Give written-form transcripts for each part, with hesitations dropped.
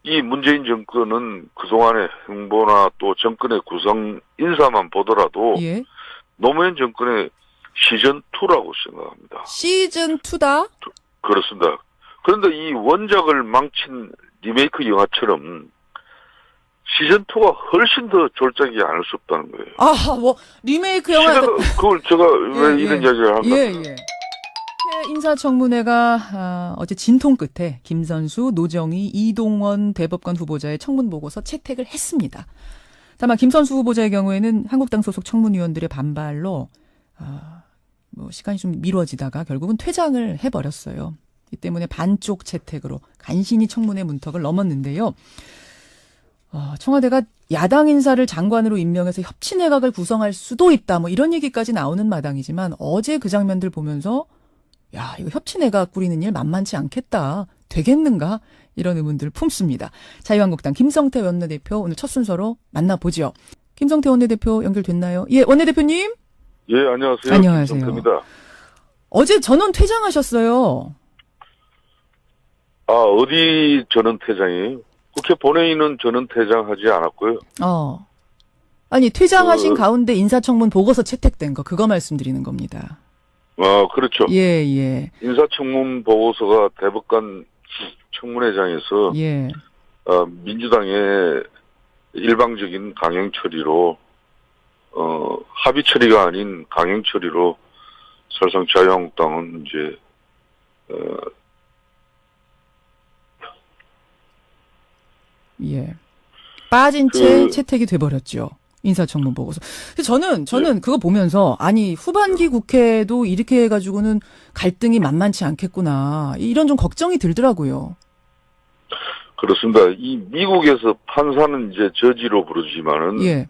이 문재인 정권은 그동안의 행보나 또 정권의 구성 인사만 보더라도 예. 노무현 정권의 시즌2라고 생각합니다. 시즌2다? 그렇습니다. 그런데 이 원작을 망친 리메이크 영화처럼 시즌2가 훨씬 더 졸작이 않을 수 없다는 거예요. 리메이크 영화. 그걸 제가 왜 이런 이야기를 한가? 예. 인사청문회가 어제 진통 끝에 김선수, 노정희, 이동원 대법관 후보자의 청문 보고서 채택을 했습니다. 다만 김선수 후보자의 경우에는 한국당 소속 청문위원들의 반발로 시간이 좀 미뤄지다가 결국은 퇴장을 해버렸어요. 이 때문에 반쪽 채택으로 간신히 청문회 문턱을 넘었는데요. 청와대가 야당 인사를 장관으로 임명해서 협치내각을 구성할 수도 있다. 이런 얘기까지 나오는 마당이지만 어제 그 장면들 보면서 이거 협치내각 꾸리는 일 만만치 않겠다. 되겠는가? 이런 의문들 품습니다. 자유한국당 김성태 원내대표 오늘 첫 순서로 만나보죠. 김성태 원내대표 연결됐나요? 예, 원내대표님. 예, 안녕하세요. 안녕하세요. 김성태입니다. 어제 전원 퇴장하셨어요. 어디 전원 퇴장이에요? 국회 본회의는 전원 퇴장하지 않았고요. 아니, 퇴장하신 가운데 인사청문 보고서 채택된 거, 그거 말씀드리는 겁니다. 그렇죠. 예. 인사청문 보고서가 대법관 청문회장에서 예. 민주당의 일방적인 강행 처리로 합의 처리가 아닌 강행 처리로 사실상 자유한국당은 이제 빠진 채 채택이 돼버렸죠. 인사청문 보고서. 저는 그거 보면서 후반기 국회도 이렇게 해가지고는 갈등이 만만치 않겠구나. 이런 좀 걱정이 들더라고요. 그렇습니다. 이 미국에서 판사는 이제 저지로 부르지만은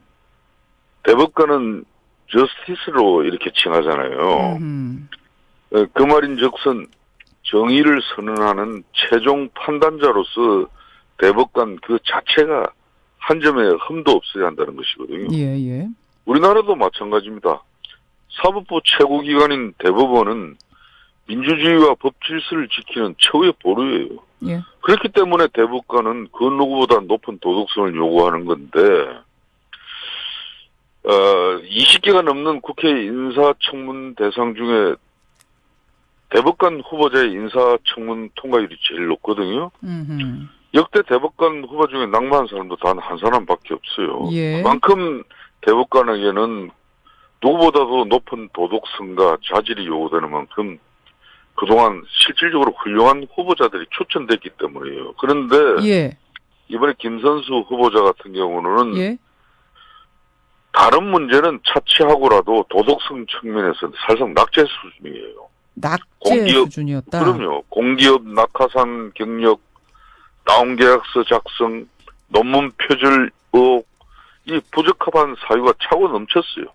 대법관은 저스티스로 이렇게 칭하잖아요. 그 말인즉슨 정의를 선언하는 최종 판단자로서 대법관 그 자체가 한 점에 흠도 없어야 한다는 것이거든요. 예. 우리나라도 마찬가지입니다. 사법부 최고기관인 대법원은 민주주의와 법 질서를 지키는 최후의 보루예요. 예. 그렇기 때문에 대법관은 그 누구보다 높은 도덕성을 요구하는 건데 20개가 넘는 국회 인사청문 대상 중에 대법관 후보자의 인사청문 통과율이 제일 높거든요. 역대 대법관 후보 중에 낙마한 사람도 단 한 사람밖에 없어요. 그만큼 대법관에게는 누구보다도 높은 도덕성과 자질이 요구되는 만큼 그동안 실질적으로 훌륭한 후보자들이 추천됐기 때문이에요. 그런데 이번에 김선수 후보자 같은 경우는 다른 문제는 차치하고라도 도덕성 측면에서는 사실상 낙제 수준이에요. 낙제 수준이었다? 그럼요. 공기업 낙하산 경력, 다운계약서 작성, 논문 표절 의혹, 이 부적합한 사유가 차고 넘쳤어요.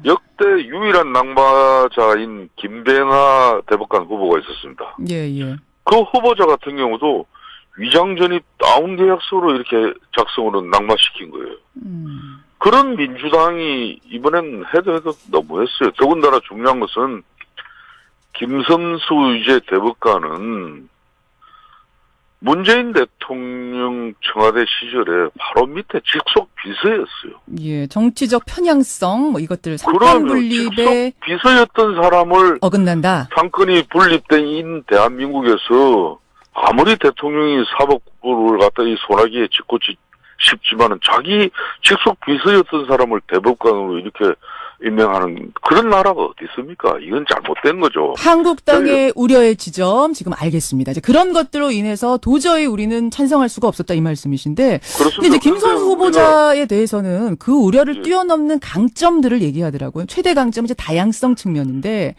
역대 유일한 낙마자인 김배나 대법관 후보가 있었습니다. 그 후보자 같은 경우도 위장전입 다운계약서로 이렇게 작성으로 낙마시킨 거예요. 그런 민주당이 이번엔 해도 너무했어요. 더군다나 중요한 것은 김선수 이제 대법관은 문재인 대통령 청와대 시절에 바로 밑에 직속 비서였어요. 정치적 편향성 이것들 상권 분립에 직속 비서였던 사람을 어긋난다. 상권이 분립된 대한민국에서 아무리 대통령이 사법부를 갖다 이 소나기에 짚고 싶지만은 자기 직속 비서였던 사람을 대법관으로 이렇게 임명하는 그런 나라가 어디 있습니까? 이건 잘못된 거죠. 한국당의 우려의 지점 지금 알겠습니다. 이제 그런 것들로 인해서 도저히 우리는 찬성할 수가 없었다 이 말씀이신데, 근데 이제 김선수 후보자에 대해서는 그 우려를 뛰어넘는 강점들을 얘기하더라고요. 최대 강점은 이제 다양성 측면인데,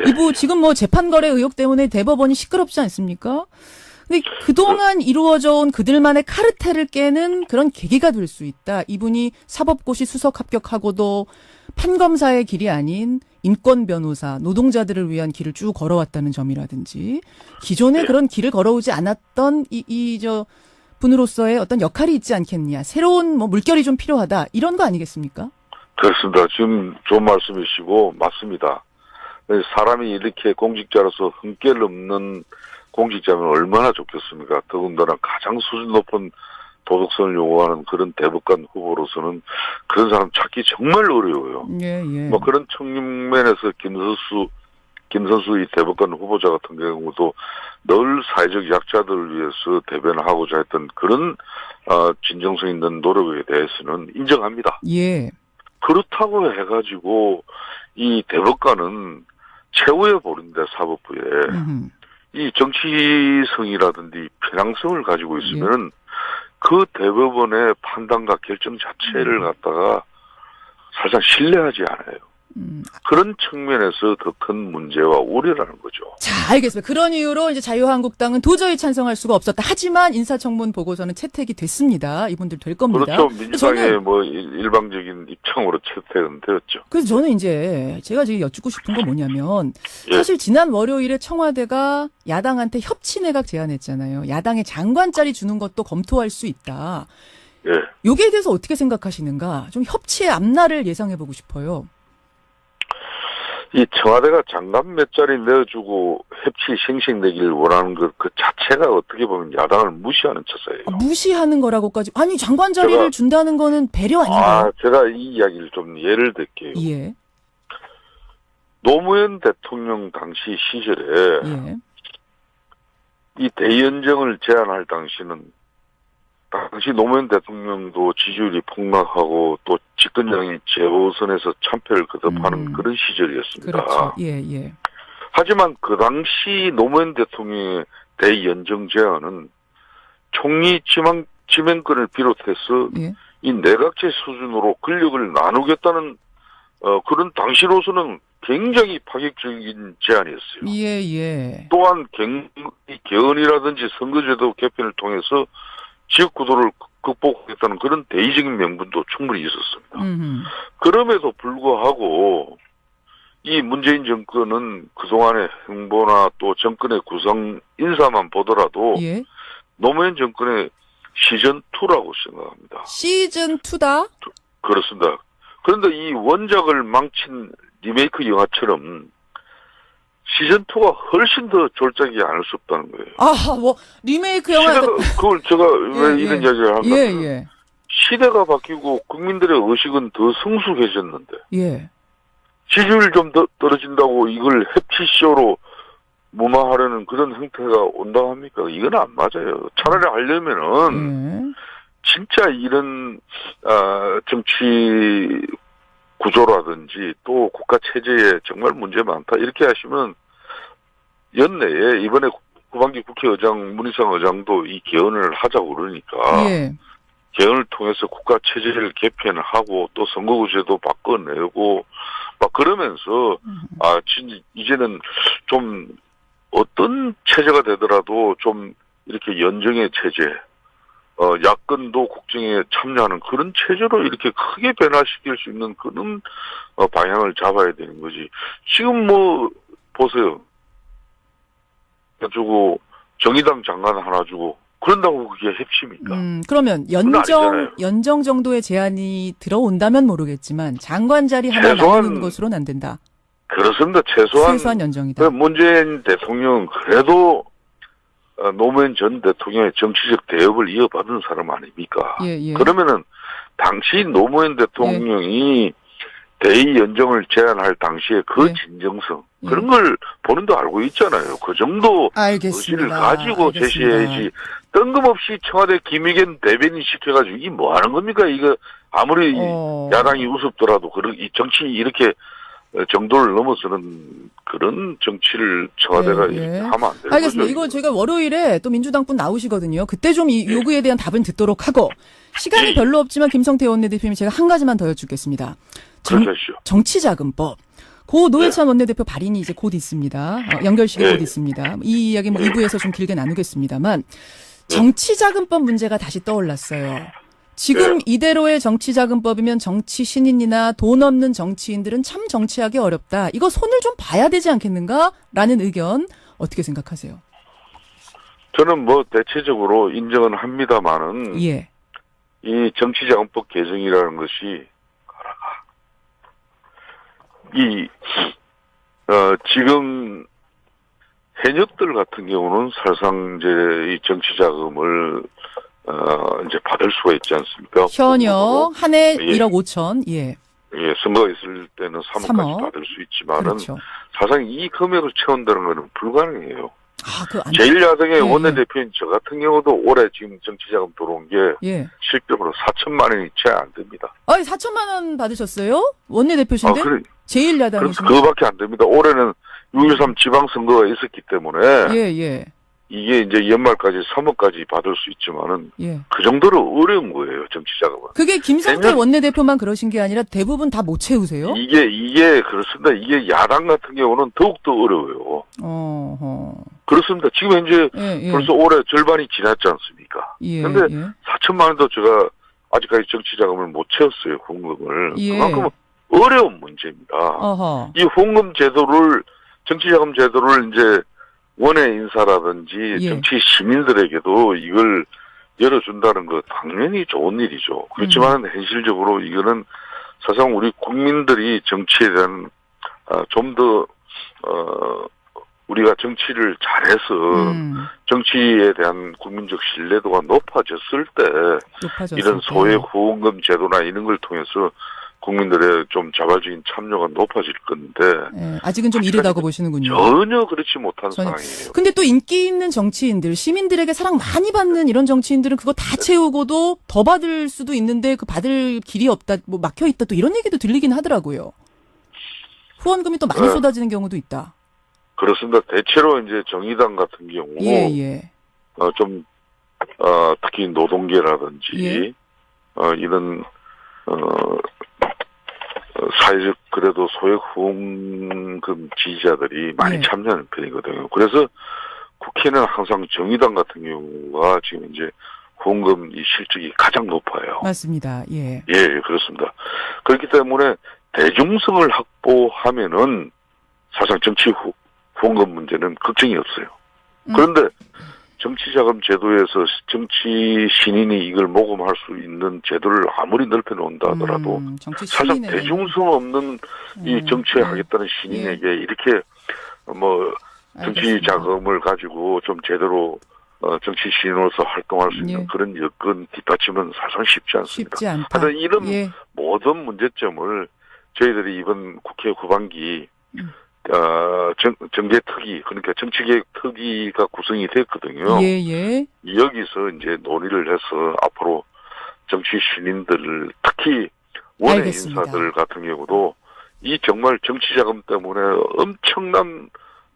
이부 지금 재판 거래 의혹 때문에 대법원이 시끄럽지 않습니까? 근데 그동안 이루어져 온 그들만의 카르텔을 깨는 그런 계기가 될 수 있다. 이분이 사법고시 수석 합격하고도 판검사의 길이 아닌 인권 변호사, 노동자들을 위한 길을 쭉 걸어왔다는 점이라든지 기존에 그런 길을 걸어오지 않았던 분으로서의 어떤 역할이 있지 않겠냐. 새로운 물결이 좀 필요하다. 이런 거 아니겠습니까? 그렇습니다. 지금 좋은 말씀이시고 맞습니다. 사람이 이렇게 공직자로서 흠결 없는 공직자면 얼마나 좋겠습니까? 더군다나 가장 수준 높은 도덕성을 요구하는 그런 대법관 후보로서는 그런 사람 찾기 정말 어려워요. 예, 예. 뭐 그런 측면에서 김선수 이 대법관 후보자 같은 경우도 늘 사회적 약자들을 위해서 대변하고자 했던 그런 진정성 있는 노력에 대해서는 인정합니다. 예. 그렇다고 해가지고 이 대법관은 최후의 보루인데 사법부에 이 정치성이라든지 편향성을 가지고 있으면 그 대법원의 판단과 결정 자체를 갖다가 사실상 신뢰하지 않아요. 그런 측면에서 더 큰 문제와 우려라는 거죠. 자, 알겠습니다. 그런 이유로 이제 자유한국당은 도저히 찬성할 수가 없었다. 하지만 인사청문 보고서는 채택이 됐습니다. 이분들 될 겁니다. 그렇죠. 민주당의 뭐 일방적인 입장으로 채택은 되었죠. 그래서 저는 이제 제가 지금 여쭙고 싶은 건 뭐냐면 사실 지난 월요일에 청와대가 야당한테 협치 내각 제안했잖아요. 야당에 장관 자리 주는 것도 검토할 수 있다. 예. 여기에 대해서 어떻게 생각하시는가? 좀 협치의 앞날을 예상해보고 싶어요. 이 청와대가 장관 몇 자리 내어주고 협치 생생되기를 원하는 그 자체가 어떻게 보면 야당을 무시하는 처사예요. 무시하는 거라고까지. 아니 장관 자리를 준다는 거는 배려 아닌가요? 제가 이 이야기를 좀 예를 들게요. 예. 노무현 대통령 당시 시절에 이 대연정을 제안할 당시는 당시 노무현 대통령도 지지율이 폭락하고 또 집권당이 재보선에서 참패를 거듭하는 그런 시절이었습니다. 그렇죠. 예, 예. 하지만 그 당시 노무현 대통령의 대연정 제안은 총리 지명권을 비롯해서 이 내각제 수준으로 권력을 나누겠다는 그런 당시로서는 굉장히 파격적인 제안이었어요. 예, 예. 또한 개헌이라든지 선거제도 개편을 통해서 지역구도를 극복했다는 그런 대의적인 명분도 충분히 있었습니다. 그럼에도 불구하고 이 문재인 정권은 그동안의 행보나 또 정권의 구성 인사만 보더라도 노무현 정권의 시즌2라고 생각합니다. 시즌2다? 그렇습니다. 그런데 이 원작을 망친 리메이크 영화처럼 시즌2가 훨씬 더 졸작이 않을 수 없다는 거예요. 뭐, 리메이크 영화. 그걸 제가 왜 이런 이야기를 하냐면, 시대가 바뀌고 국민들의 의식은 더 성숙해졌는데, 지지율 좀 떨어진다고 이걸 해피쇼로 무마하려는 그런 형태가 온당합니까? 이건 안 맞아요. 차라리 하려면은, 진짜 이런, 정치, 구조라든지 또 국가 체제에 정말 문제 많다 이렇게 하시면 연내에 이번에 후반기 국회의장 문희상 의장도 이 개헌을 하자고 그러니까 개헌을 통해서 국가 체제를 개편하고 또 선거구제도 바꿔내고 막 그러면서 이제는 좀 어떤 체제가 되더라도 좀 이렇게 연정의 체제 야권도 국정에 참여하는 그런 체제로 이렇게 크게 변화시킬 수 있는 그런 방향을 잡아야 되는 거지. 지금 뭐 보세요. 주고 정의당 장관 하나 주고 그런다고 그게 핵심입니까? 그러면 연정 정도의 제안이 들어온다면 모르겠지만 장관 자리 하나 나오는 것으로는 안 된다. 그렇습니다. 최소한 연정이다. 문재인 대통령 그래도 노무현 전 대통령의 정치적 대업을 이어받은 사람 아닙니까? 그러면은 당시 노무현 대통령이 대의 연정을 제안할 당시에 그 진정성 그런 걸 본인도 알고 있잖아요. 그 정도 의지를 가지고 제시해야지. 뜬금없이 청와대 김의겸 대변인 시켜가지고 이게 뭐 하는 겁니까? 이거 아무리 야당이 우습더라도 이 정치 이렇게 정도를 넘어서는 그런 정치를 청와대가 하면 안 되는 알겠습니다. 거죠. 이거 제가 월요일에 또 민주당분 나오시거든요. 그때 좀 이 요구에 대한 답은 듣도록 하고 시간이 별로 없지만 김성태 원내대표님 제가 한 가지만 더 여쭙겠습니다. 정치자금법. 고 노회찬 원내대표 발인이 이제 곧 있습니다. 연결식이 곧 있습니다. 이 이야기 뭐 2부에서 좀 길게 나누겠습니다만 정치자금법 문제가 다시 떠올랐어요. 지금 이대로의 정치자금법이면 정치 신인이나 돈 없는 정치인들은 참 정치하기 어렵다. 이거 손을 좀 봐야 되지 않겠는가라는 의견 어떻게 생각하세요? 저는 뭐 대체적으로 인정은 합니다만은 이 정치자금법 개정이라는 것이 지금 현역들 같은 경우는 사실상 이제 이 정치 자금을 이제 받을 수가 있지 않습니까? 현역 한 해 예. 1억 5천. 예. 예, 선거가 있을 때는 3억까지 3억. 받을 수 있지만은 그렇죠. 사실상 이 금액을 채운다는 것은 불가능해요. 아, 제1야당의 예, 원내대표인 저 같은 경우도 올해 지금 정치자금 들어온 게 예. 실적으로 4천만 원이 채 안 됩니다. 아니, 4천만 원 받으셨어요? 원내대표신데? 그래. 제1야당이신데? 그거밖에 안 됩니다. 올해는 6.13 지방선거가 있었기 때문에 예, 예. 이게 이제 연말까지 3억까지 받을 수 있지만은 예. 그 정도로 어려운 거예요, 정치자금은. 그게 김성태 원내대표만 그러신 게 아니라 대부분 다 못 채우세요? 이게 그렇습니다. 이게 야당 같은 경우는 더욱더 어려워요. 그렇습니다. 지금 현재 예, 예. 벌써 올해 절반이 지났지 않습니까? 예, 근데 예. 4천만 원도 제가 아직까지 정치자금을 못 채웠어요, 후원금을. 예. 그만큼 어려운 문제입니다. 어허. 이 후원금 제도를, 정치자금 제도를 이제 원외 인사라든지 예. 정치 시민들에게도 이걸 열어준다는 거 당연히 좋은 일이죠. 그렇지만 현실적으로 이거는 사실상 우리 국민들이 정치에 대한 좀 더 우리가 정치를 잘해서 정치에 대한 국민적 신뢰도가 높아졌을 때 이런 소액 후원금 제도나 이런 걸 통해서 국민들의 좀 자발적인 참여가 높아질 건데 예, 아직은 좀 이르다고 보시는군요. 전혀 그렇지 못한 상황이에요. 근데 또 인기 있는 정치인들, 시민들에게 사랑 많이 받는 이런 정치인들은 그거 다 채우고도 더 받을 수도 있는데 그 받을 길이 없다, 뭐 막혀 있다, 또 이런 얘기도 들리긴 하더라고요. 후원금이 또 많이 쏟아지는 경우도 있다. 그렇습니다. 대체로 이제 정의당 같은 경우 예, 예. 특히 노동계라든지 예. 이런 사회적 그래도 소액 후원금 지지자들이 많이 예. 참여하는 편이거든요. 그래서 국회는 항상 정의당 같은 경우가 지금 이제 후원금 이 실적이 가장 높아요. 맞습니다. 예. 예, 그렇습니다. 그렇기 때문에 대중성을 확보하면은 사실상 정치 후원금 문제는 걱정이 없어요. 그런데 정치자금 제도에서 정치 신인이 이걸 모금할 수 있는 제도를 아무리 넓혀 놓는다 하더라도 사실 대중성 없는 이 정치에 하겠다는 신인에게 이렇게 뭐 정치 자금을 가지고 좀 제대로 정치 신인으로서 활동할 수 있는 그런 여건 뒷받침은 사실 쉽지 않습니다. 쉽지 않다. 하여튼 이런 모든 문제점을 저희들이 이번 국회 후반기 정계특위, 그러니까 정치개혁 특위가 구성이 됐거든요. 예, 예. 여기서 이제 논의를 해서 앞으로 정치 신인들, 특히 원외 인사들 같은 경우도 이 정말 정치자금 때문에 엄청난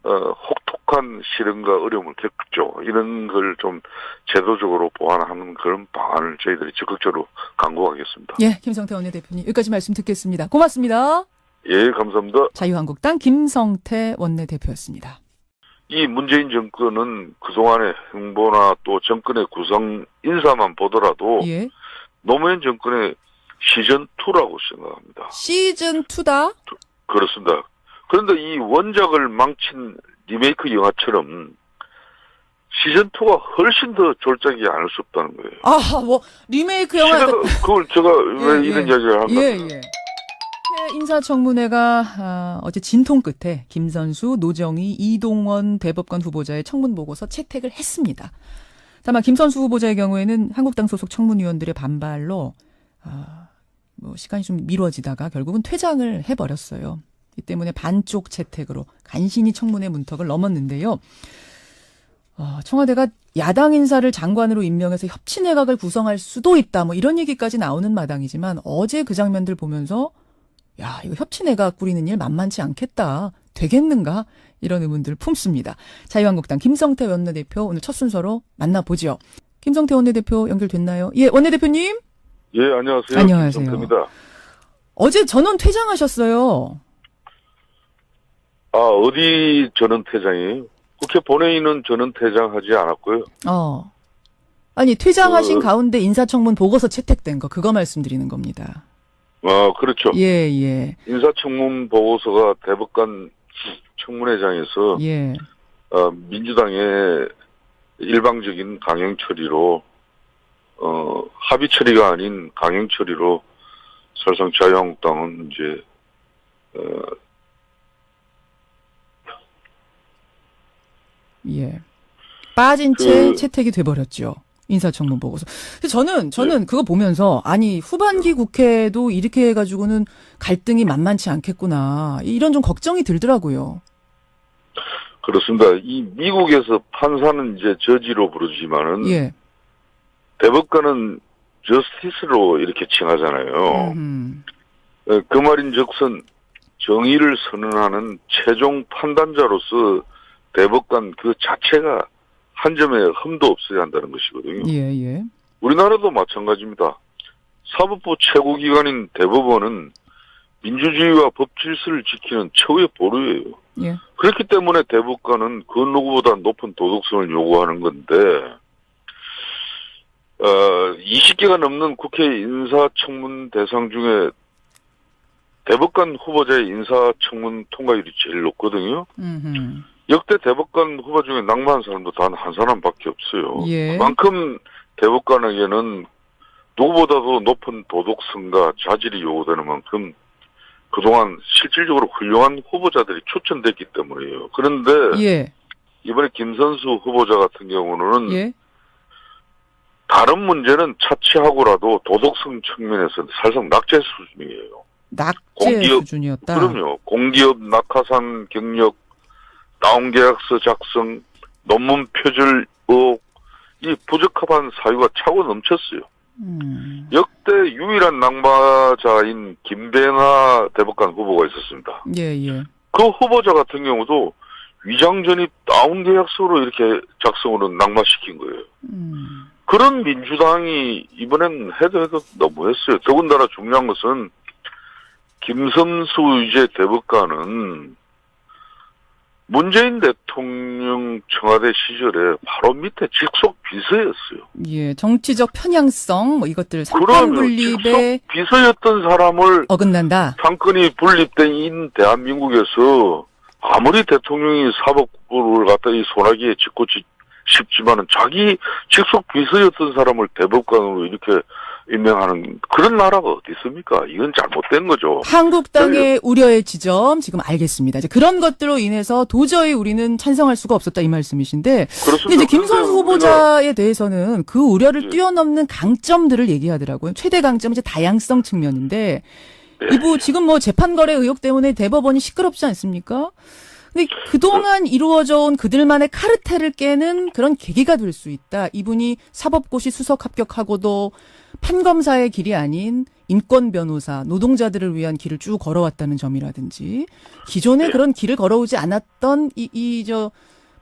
혹독한 시련과 어려움을 겪죠. 이런 걸 좀 제도적으로 보완하는 그런 방안을 저희들이 적극적으로 강구하겠습니다. 예, 김성태 원내대표님 여기까지 말씀 듣겠습니다. 고맙습니다. 예, 감사합니다. 자유한국당 김성태 원내대표였습니다. 이 문재인 정권은 그동안의 행보나 또 정권의 구성 인사만 보더라도 노무현 정권의 시즌2라고 생각합니다. 시즌2다? 그렇습니다. 그런데 이 원작을 망친 리메이크 영화처럼 시즌2가 훨씬 더 졸작이 않을 수 없다는 거예요. 아, 뭐 리메이크 영화... 그걸 제가 왜 이런 이야기를 한 겁니까? 인사청문회가 어제 진통 끝에 김선수, 노정희, 이동원 대법관 후보자의 청문 보고서 채택을 했습니다. 다만 김선수 후보자의 경우에는 한국당 소속 청문위원들의 반발로 뭐 시간이 좀 미뤄지다가 결국은 퇴장을 해버렸어요. 이 때문에 반쪽 채택으로 간신히 청문회 문턱을 넘었는데요. 청와대가 야당 인사를 장관으로 임명해서 협치내각을 구성할 수도 있다, 뭐 이런 얘기까지 나오는 마당이지만 어제 그 장면들 보면서 야, 이거 협치내각 꾸리는 일 만만치 않겠다. 되겠는가? 이런 의문들 품습니다. 자유한국당 김성태 원내대표 오늘 첫 순서로 만나보죠. 김성태 원내대표 연결됐나요? 예, 원내대표님. 예, 안녕하세요. 안녕하세요. 김성태입니다. 어제 전원 퇴장하셨어요. 어디 전원 퇴장이에요? 국회 본회의는 전원 퇴장하지 않았고요. 아니, 퇴장하신 가운데 인사청문 보고서 채택된 거, 그거 말씀드리는 겁니다. 그렇죠. 예, 예. 인사청문 보고서가 대법관 청문회장에서 민주당의 일방적인 강행 처리로 합의 처리가 아닌 강행 처리로 사실상 자유한국당은 이제 예. 빠진 채 채택이 돼버렸죠. 인사청문 보고서. 저는 그거 보면서 아니 후반기 국회도 이렇게 해가지고는 갈등이 만만치 않겠구나 이런 좀 걱정이 들더라고요. 그렇습니다. 이 미국에서 판사는 이제 저지로 부르지만은 예. 대법관은 저스티스로 이렇게 칭하잖아요. 그 말인즉슨 정의를 선언하는 최종 판단자로서 대법관 그 자체가 한 점에 흠도 없어야 한다는 것이거든요. 예, 예. 우리나라도 마찬가지입니다. 사법부 최고기관인 대법원은 민주주의와 법 질서를 지키는 최후의 보루예요. 예. 그렇기 때문에 대법관은 그 누구보다 높은 도덕성을 요구하는 건데 20개가 넘는 국회 인사청문 대상 중에 대법관 후보자의 인사청문 통과율이 제일 높거든요. 역대 대법관 후보 중에 낙마한 사람도 단 한 사람밖에 없어요. 예. 그만큼 대법관에게는 누구보다도 높은 도덕성과 자질이 요구되는 만큼 그동안 실질적으로 훌륭한 후보자들이 추천됐기 때문이에요. 그런데 예. 이번에 김선수 후보자 같은 경우는 예. 다른 문제는 차치하고라도 도덕성 측면에서는 사실상 낙제 수준이에요. 낙제 수준이었다. 그럼요. 공기업 낙하산 경력, 다운계약서 작성, 논문 표절 의혹, 이 부적합한 사유가 차고 넘쳤어요. 역대 유일한 낙마자인 김배나 대법관 후보가 있었습니다. 예, 예. 그 후보자 같은 경우도 위장전입 다운계약서로 이렇게 작성으로 낙마시킨 거예요. 그런 민주당이 이번엔 해도 너무했어요. 더군다나 중요한 것은 김섬수 유죄 대법관은 문재인 대통령 청와대 시절에 바로 밑에 직속 비서였어요. 예, 정치적 편향성 뭐 이것들 상권 분립에 직속 비서였던 사람을 어긋난다. 상권이 분립된 대한민국에서 아무리 대통령이 사법부를 갖다 이 소나기에 짚고 싶지만은 자기 직속 비서였던 사람을 대법관으로 이렇게 임명하는 그런 나라가 어디 있습니까? 이건 잘못된 거죠. 한국당의 우려의 지점 지금 알겠습니다. 이제 그런 것들로 인해서 도저히 우리는 찬성할 수가 없었다 이 말씀이신데. 그렇습니다. 이제 김선수 후보자에 대해서는 그 우려를 뛰어넘는 강점들을 얘기하더라고요. 최대 강점은 이제 다양성 측면인데. 이부 지금 뭐 재판 거래 의혹 때문에 대법원이 시끄럽지 않습니까? 근데 그동안 이루어져 온 그들만의 카르텔을 깨는 그런 계기가 될 수 있다. 이분이 사법고시 수석 합격하고도 판검사의 길이 아닌 인권 변호사, 노동자들을 위한 길을 쭉 걸어왔다는 점이라든지 기존에 그런 길을 걸어오지 않았던 저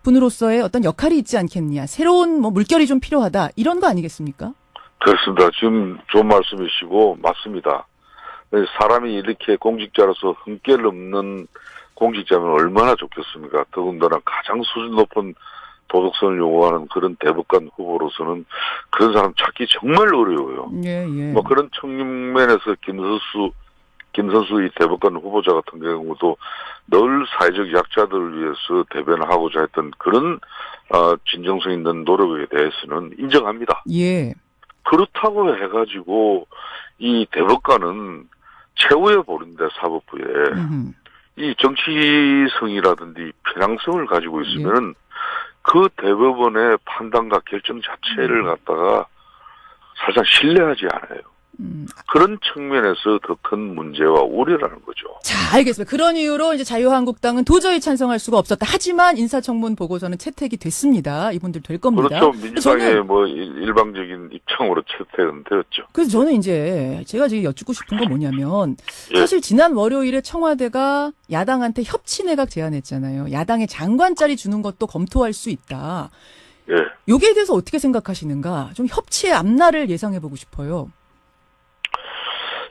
분으로서의 어떤 역할이 있지 않겠냐. 새로운 뭐 물결이 좀 필요하다. 이런 거 아니겠습니까? 그렇습니다. 지금 좋은 말씀이시고 맞습니다. 사람이 이렇게 공직자로서 흠결 없는 공직자면 얼마나 좋겠습니까? 더군다나 가장 수준 높은 도덕성을 요구하는 그런 대법관 후보로서는 그런 사람 찾기 정말 어려워요. 예, 예. 뭐 그런 측면에서 김선수 이 대법관 후보자 같은 경우도 늘 사회적 약자들을 위해서 대변하고자 했던 그런 진정성 있는 노력에 대해서는 인정합니다. 예. 그렇다고 해가지고 이 대법관은 최후의 보루인데 사법부에 이 정치성이라든지 편향성을 가지고 있으면은 그 대법원의 판단과 결정 자체를 갖다가 사실상 신뢰하지 않아요. 그런 측면에서 더 큰 문제와 우려라는 거죠. 자, 알겠습니다. 그런 이유로 이제 자유한국당은 도저히 찬성할 수가 없었다. 하지만 인사청문 보고서는 채택이 됐습니다. 이분들 될 겁니다. 그렇죠. 민주당의 뭐 일방적인 입장으로 채택은 되었죠. 그래서 저는 이제 제가 지금 여쭙고 싶은 건 뭐냐면 사실 지난 월요일에 청와대가 야당한테 협치 내각 제안했잖아요. 야당의 장관 자리 주는 것도 검토할 수 있다. 예. 여기에 대해서 어떻게 생각하시는가? 좀 협치의 앞날을 예상해 보고 싶어요.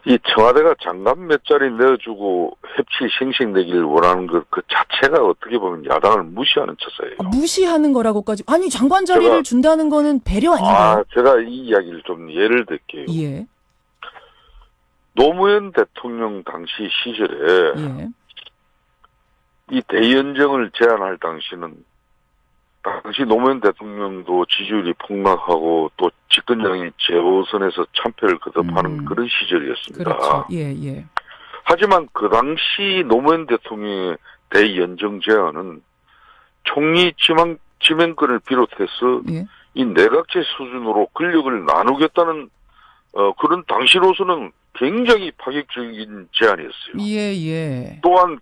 이 청와대가 장관 몇 자리 내어주고 협치 싱싱되기를 원하는 그 자체가 어떻게 보면 야당을 무시하는 처사예요. 무시하는 거라고까지. 아니 장관 자리를 준다는 거는 배려 아닌가요? 제가 이 이야기를 좀 예를 들게요. 예. 노무현 대통령 당시 시절에 이 대연정을 제안할 당시는 당시 노무현 대통령도 지지율이 폭락하고 또 집권당이 재보선에서 참패를 거듭하는 그런 시절이었습니다. 그렇죠. 예, 예. 하지만 그 당시 노무현 대통령의 대연정 제안은 총리 지명권을 비롯해서 예. 이 내각제 수준으로 권력을 나누겠다는 그런 당시로서는 굉장히 파격적인 제안이었어요. 예, 예. 또한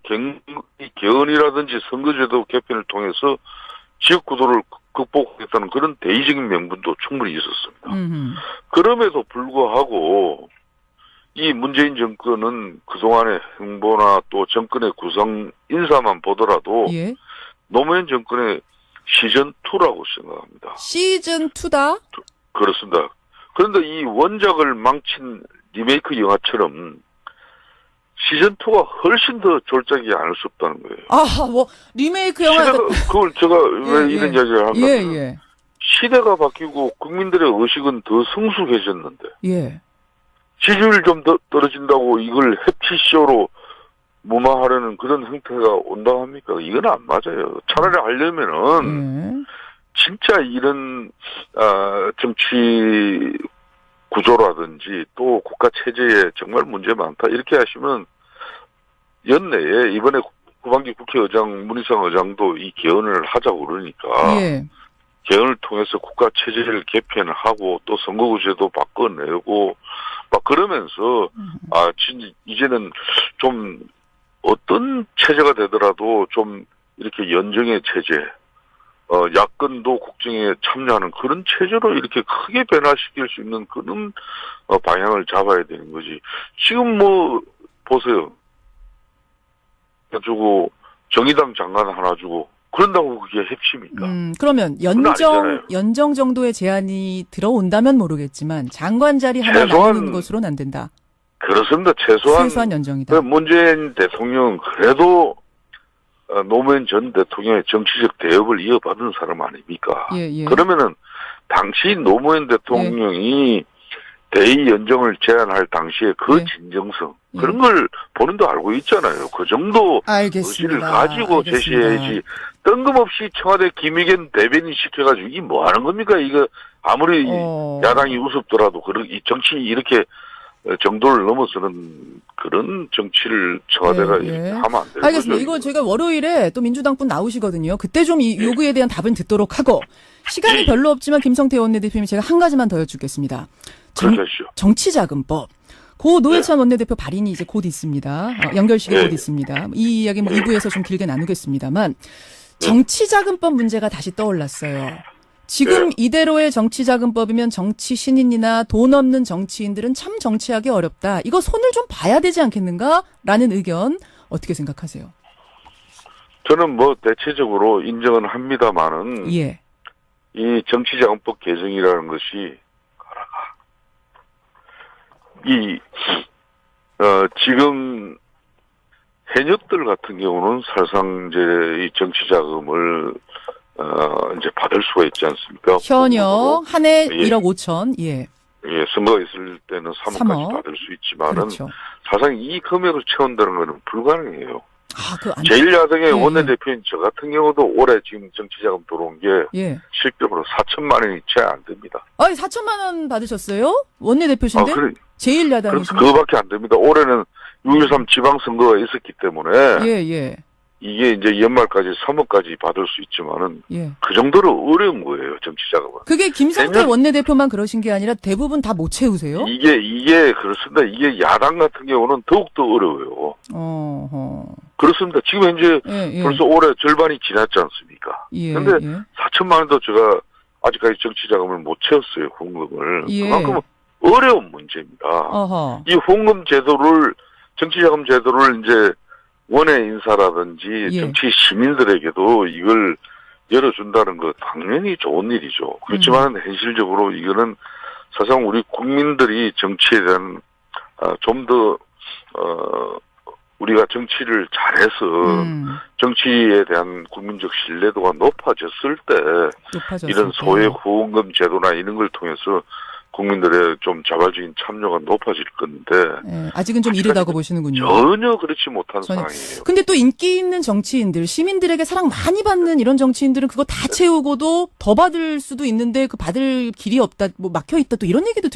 개헌이라든지 선거제도 개편을 통해서 지역구도를 극복하겠다는 그런 대의적인 명분도 충분히 있었습니다. 그럼에도 불구하고 이 문재인 정권은 그동안의 행보나 또 정권의 구성 인사만 보더라도 예. 노무현 정권의 시즌2라고 생각합니다. 시즌2다? 그렇습니다. 그런데 이 원작을 망친 리메이크 영화처럼 시즌2가 훨씬 더 졸작이 않을 수 없다는 거예요. 아, 뭐, 리메이크 영화. 그걸 제가 왜 이런 이야기를 하는가. 예, 예. 시대가 바뀌고 국민들의 의식은 더 성숙해졌는데. 예. 지지율 좀 떨어진다고 이걸 해피쇼로 무마하려는 그런 형태가 온당합니까? 이건 안 맞아요. 차라리 하려면은, 진짜 이런, 정치 구조라든지 또 국가 체제에 정말 문제 많다. 이렇게 하시면, 연내에 이번에 후반기 국회의장, 문희상 의장도 이 개헌을 하자고 그러니까, 예. 개헌을 통해서 국가 체제를 개편하고 또 선거구제도 바꿔내고, 막 그러면서, 이제는 좀, 어떤 체제가 되더라도 좀 이렇게 연정의 체제, 야권도 국정에 참여하는 그런 체제로 이렇게 크게 변화시킬 수 있는 그런 방향을 잡아야 되는 거지. 지금 뭐 보세요. 주고 정의당 장관 하나 주고 그런다고 그게 핵심입니까? 그러면 연정 정도의 제안이 들어온다면 모르겠지만 장관 자리 하나 나오는 것으로는 안 된다. 그렇습니다. 최소한 연정이다. 문재인 대통령은 그래도 노무현 전 대통령의 정치적 대업을 이어받은 사람 아닙니까? 예, 예. 그러면은 당시 노무현 대통령이 대의 연정을 제안할 당시에 그 진정성 그런 걸 본인도 알고 있잖아요. 그 정도 의지를 가지고 제시해야지. 뜬금없이 청와대 김의겸 대변인 시켜가지고 이게 뭐 하는 겁니까? 이거 아무리 야당이 우습더라도 이 정치 이렇게 정도를 넘어서는 그런 정치를 청와대가 이렇게 하면 안 되는 알겠습니다. 거죠. 이거 제가 월요일에 또 민주당 분 나오시거든요. 그때 좀 이 요구에 대한 답은 듣도록 하고 시간이 별로 없지만 김성태 원내대표님 제가 한 가지만 더 여쭙겠습니다. 정치자금법. 고 노회찬 원내대표 발인이 이제 곧 있습니다. 연결식이 곧 있습니다. 이 이야기 뭐 2부에서 좀 길게 나누겠습니다만 정치자금법 문제가 다시 떠올랐어요. 지금 이대로의 정치자금법이면 정치 신인이나 돈 없는 정치인들은 참 정치하기 어렵다. 이거 손을 좀 봐야 되지 않겠는가라는 의견 어떻게 생각하세요? 저는 뭐 대체적으로 인정은 합니다만은 예. 이 정치자금법 개정이라는 것이 지금 해녀들 같은 경우는 사실상 이제 이 정치자금을 이제 받을 수가 있지 않습니까? 현역 한 해 1억 5천. 예. 예, 선거가 있을 때는 3억까지 받을 수 있지만은 그렇죠. 사실상 이 금액을 채운다는 것은 불가능해요. 제1야당의 원내대표인 저 같은 경우도 올해 지금 정치자금 들어온 게 실적으로 4천만 원이 채 안 됩니다. 아니 4천만 원 받으셨어요? 원내대표신데? 제1야당에서 그거밖에 안 됩니다. 올해는 6.13 지방선거가 있었기 때문에 이게 이제 연말까지 3억까지 받을 수 있지만은 그 정도로 어려운 거예요, 정치자금은. 그게 김성태 원내대표만 그러신 게 아니라 대부분 다 못 채우세요? 이게 그렇습니다. 이게 야당 같은 경우는 더욱더 어려워요. 그렇습니다. 지금 현재 벌써 올해 절반이 지났지 않습니까? 근데 4천만 원도 제가 아직까지 정치자금을 못 채웠어요, 후원금을. 그만큼 어려운 문제입니다. 이 후원금 제도를, 정치자금 제도를 이제 원외 인사라든지 정치 시민들에게도 이걸 열어준다는 거 당연히 좋은 일이죠. 그렇지만 현실적으로 이거는 사실상 우리 국민들이 정치에 대한 좀 더 우리가 정치를 잘해서 정치에 대한 국민적 신뢰도가 높아졌을 때 이런 소외 후원금 제도나 이런 걸 통해서 국민들의 좀 자발적인 참여가 높아질 건데 아직은 좀 이르다고 보시는군요. 전혀 그렇지 못한 상황이에요. 근데 또 인기 있는 정치인들, 시민들에게 사랑 많이 받는 이런 정치인들은 그거 다 채우고도 더 받을 수도 있는데 그 받을 길이 없다, 뭐 막혀 있다 또 이런 얘기도